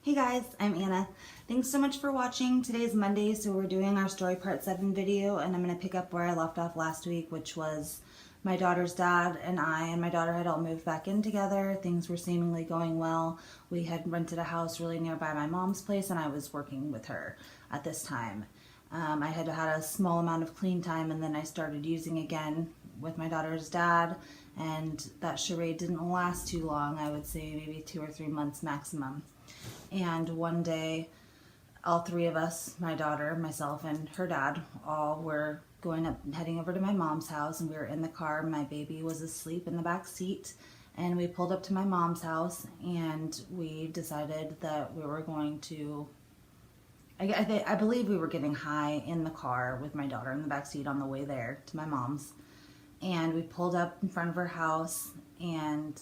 Hey guys, I'm Anna. Thanks so much for watching. Today's Monday, so we're doing our story part 7 video, and I'm going to pick up where I left off last week, which was my daughter's dad and I and my daughter had all moved back in together. Things were seemingly going well. We had rented a house really nearby my mom's place, and I was working with her at this time. I had had a small amount of clean time, and then I started using again with my daughter's dad, and that charade didn't last too long. I would say maybe 2 or 3 months maximum. And one day, all three of us, my daughter, myself, and her dad, all were heading over to my mom's house, and we were in the car. My baby was asleep in the back seat, and we pulled up to my mom's house, and we decided that we were going to, I believe we were getting high in the car with my daughter in the back seat on the way there to my mom's. And we pulled up in front of her house and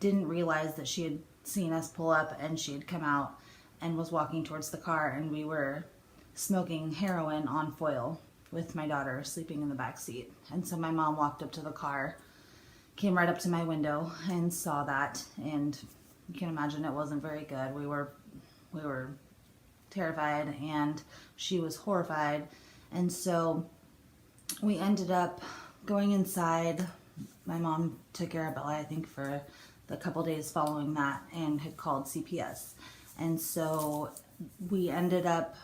didn't realize that she had seen us pull up, and she had come out and was walking towards the car, and we were smoking heroin on foil with my daughter sleeping in the back seat. And so my mom walked up to the car, came right up to my window and saw that, and you can imagine it wasn't very good. We were terrified, and she was horrified. And so we ended up going inside. My mom took Arabella, I think, for the couple days following that, and had called CPS. And so we ended up,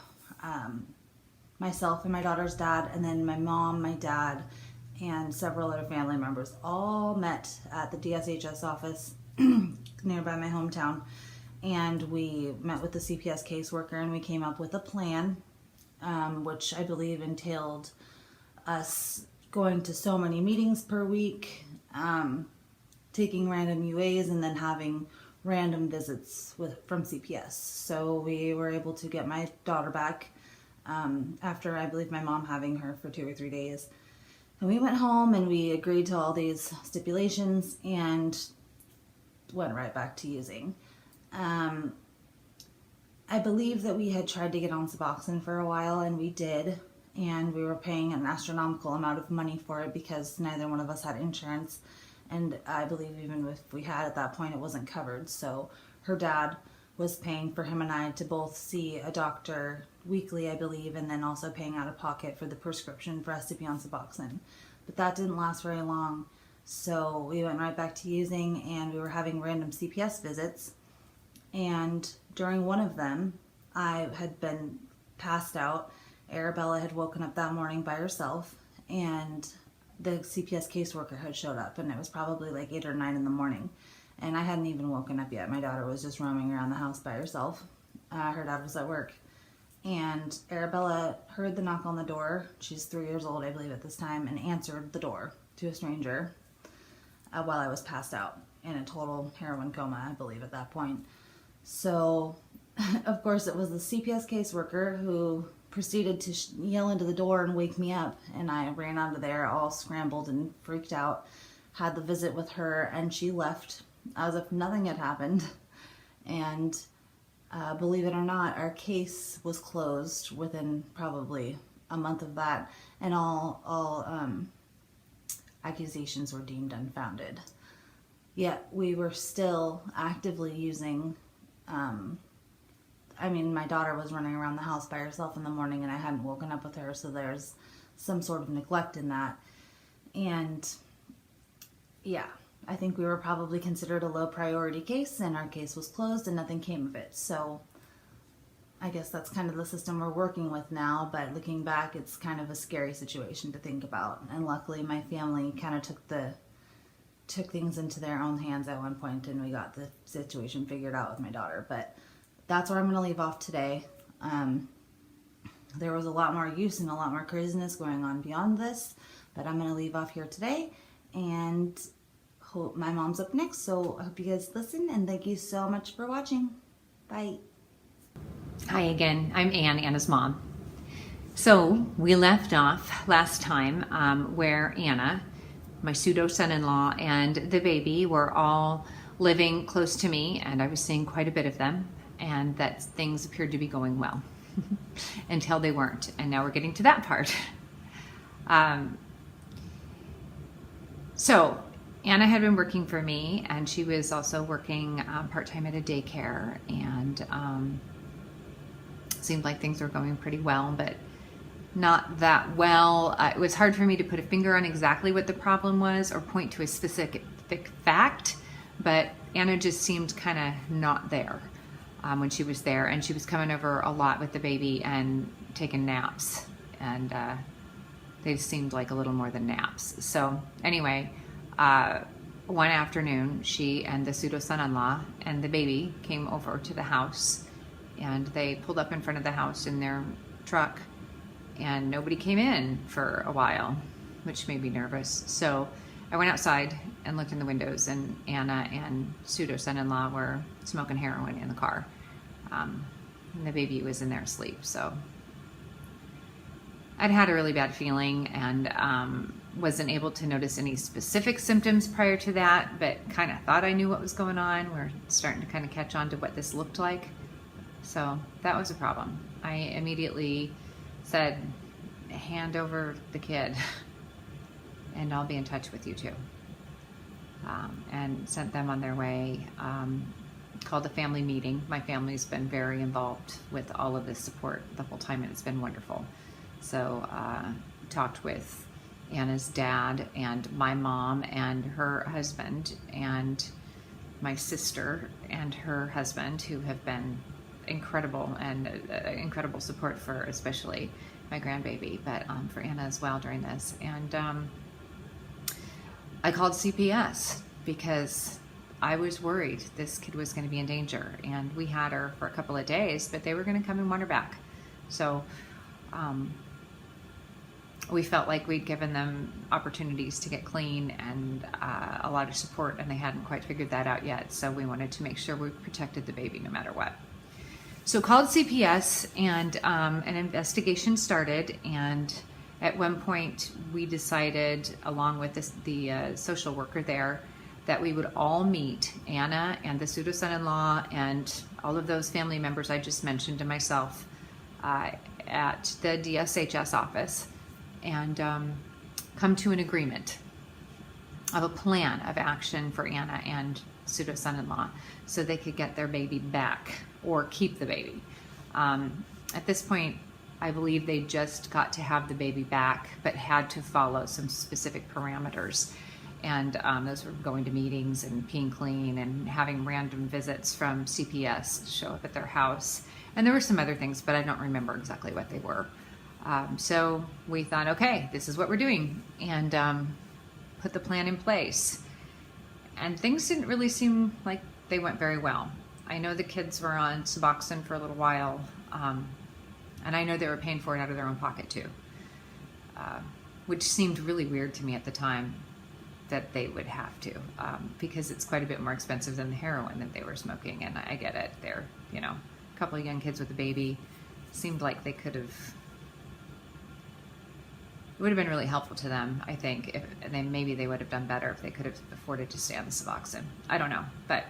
myself and my daughter's dad, and then my mom, my dad, and several other family members all met at the DSHS office nearby my hometown. And we met with the CPS caseworker, and we came up with a plan, which I believe entailed us going to so many meetings per week, taking random UAs, and then having random visits from CPS. So we were able to get my daughter back after, I believe, my mom having her for 2 or 3 days. And we went home, and we agreed to all these stipulations and went right back to using. I believe that we had tried to get on Suboxone for a while, and we did. And we were paying an astronomical amount of money for it because neither one of us had insurance. And I believe even if we had at that point, it wasn't covered. So her dad was paying for him and I to both see a doctor weekly, I believe, and then also paying out of pocket for the prescription for us to be on Suboxone. But that didn't last very long. So we went right back to using, and we were having random CPS visits. And during one of them, I had been passed out. Arabella had woken up that morning by herself, and the CPS caseworker had showed up, and it was probably like 8 or 9 in the morning, and I hadn't even woken up yet. My daughter was just roaming around the house by herself. Her dad was at work, and Arabella heard the knock on the door. She's 3 years old, I believe, at this time, and answered the door to a stranger while I was passed out in a total heroin coma, I believe, at that point. So, of course, it was the CPS caseworker who proceeded to yell into the door and wake me up, and I ran out of there all scrambled and freaked out. Had the visit with her, and she left as if nothing had happened. And believe it or not, our case was closed within probably a month of that, and all accusations were deemed unfounded. Yet we were still actively using. My daughter was running around the house by herself in the morning, and I hadn't woken up with her, so there's some sort of neglect in that. And yeah, I think we were probably considered a low priority case, and our case was closed and nothing came of it. So I guess that's kind of the system we're working with now, but looking back, it's kind of a scary situation to think about. And luckily my family kind of took things into their own hands at one point, and we got the situation figured out with my daughter. But that's where I'm going to leave off today. There was a lot more use and a lot more craziness going on beyond this, but I'm going to leave off here today, and hope my mom's up next, so I hope you guys listen, and thank you so much for watching. Bye. Hi again, I'm Anna's mom. So we left off last time where Anna, my pseudo son-in-law, and the baby were all living close to me, and I was seeing quite a bit of them, and that things appeared to be going well until they weren't. And now we're getting to that part. So Anna had been working for me, and she was also working part-time at a daycare, and seemed like things were going pretty well, but not that well. It was hard for me to put a finger on exactly what the problem was or point to a specific fact, but Anna just seemed kind of not there when she was there, and she was coming over a lot with the baby and taking naps, and they seemed like a little more than naps. So anyway, one afternoon, she and the pseudo son-in-law and the baby came over to the house, and they pulled up in front of the house in their truck, and nobody came in for a while, which made me nervous. So I went outside and looked in the windows, and Anna and pseudo son-in-law were smoking heroin in the car. And the baby was in there asleep. So I'd had a really bad feeling, and wasn't able to notice any specific symptoms prior to that, but kind of thought I knew what was going on. We're starting to kind of catch on to what this looked like. So that was a problem. I immediately said, hand over the kid and I'll be in touch with you too. And sent them on their way. Called a family meeting. My family's been very involved with all of this support the whole time, and it's been wonderful. So talked with Anna's dad and my mom and her husband and my sister and her husband, who have been incredible and incredible support for especially my grandbaby, but for Anna as well during this. And I called CPS because I was worried this kid was going to be in danger, and we had her for a couple of days, but they were going to come and want her back. So we felt like we'd given them opportunities to get clean and a lot of support, and they hadn't quite figured that out yet. So we wanted to make sure we protected the baby no matter what. So called CPS, and an investigation started, and at one point we decided, along with the social worker there, that we would all meet, Anna and the pseudo son-in-law and all of those family members I just mentioned, and myself, at the DSHS office, and come to an agreement of a plan of action for Anna and pseudo son-in-law so they could get their baby back or keep the baby. At this point, I believe they just got to have the baby back, but had to follow some specific parameters. And those were going to meetings and peeing clean and having random visits from CPS to show up at their house. And there were some other things, but I don't remember exactly what they were. So we thought, okay, this is what we're doing, and put the plan in place. And things didn't really seem like they went very well. I know the kids were on Suboxone for a little while, and I know they were paying for it out of their own pocket too, which seemed really weird to me at the time that they would have to, because it's quite a bit more expensive than the heroin that they were smoking. And I get it. They're, a couple of young kids with a baby. Seemed like they could have, it would have been really helpful to them, I think, maybe they would have done better if they could have afforded to stay on the Suboxone. I don't know, but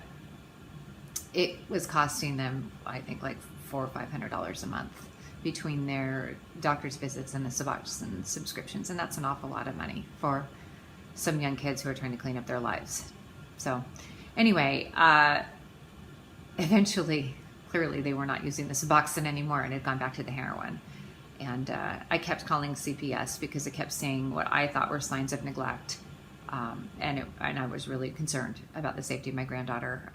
it was costing them, I think, like $400 or $500 a month between their doctor's visits and the Suboxone subscriptions, and that's an awful lot of money for some young kids who are trying to clean up their lives. So anyway, eventually, clearly they were not using the Suboxone anymore and had gone back to the heroin. And I kept calling CPS because it kept saying what I thought were signs of neglect. And I was really concerned about the safety of my granddaughter.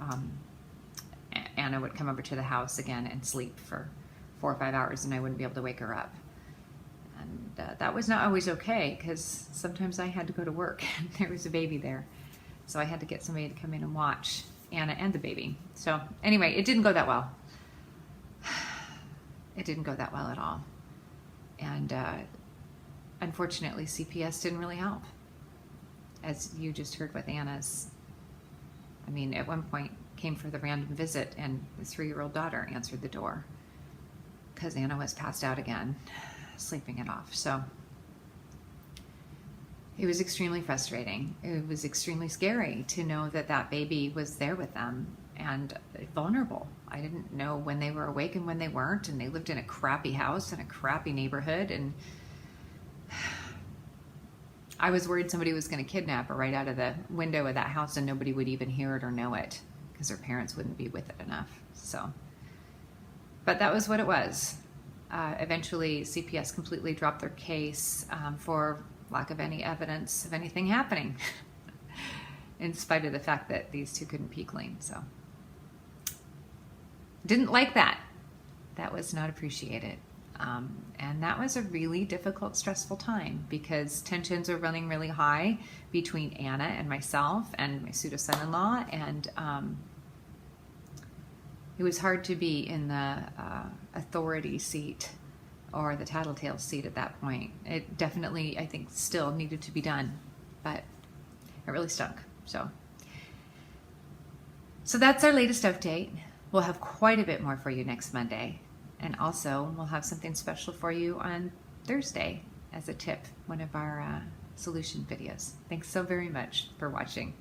Anna would come over to the house again and sleep for 4 or 5 hours, and I wouldn't be able to wake her up. And that was not always okay, because sometimes I had to go to work and there was a baby there. So I had to get somebody to come in and watch Anna and the baby. So anyway, it didn't go that well. It didn't go that well at all. And unfortunately, CPS didn't really help. As you just heard with Anna's, at one point came for the random visit, and the 3-year-old daughter answered the door because Anna was passed out again, sleeping it off. So it was extremely frustrating. It was extremely scary to know that that baby was there with them and vulnerable. I didn't know when they were awake and when they weren't, and they lived in a crappy house in a crappy neighborhood, and I was worried somebody was going to kidnap her right out of the window of that house and nobody would even hear it or know it because her parents wouldn't be with it enough. So, but that was what it was. Eventually, CPS completely dropped their case for lack of any evidence of anything happening, in spite of the fact that these two couldn't pee clean. So, didn't like that. That was not appreciated. And that was a really difficult, stressful time because tensions are running really high between Anna and myself and my pseudo son-in-law, and it was hard to be in the authority seat or the tattletale seat at that point. It definitely, I think, still needed to be done, but it really stunk. So that's our latest update. We'll have quite a bit more for you next Monday. And also, we'll have something special for you on Thursday as a tip, one of our solution videos. Thanks so very much for watching.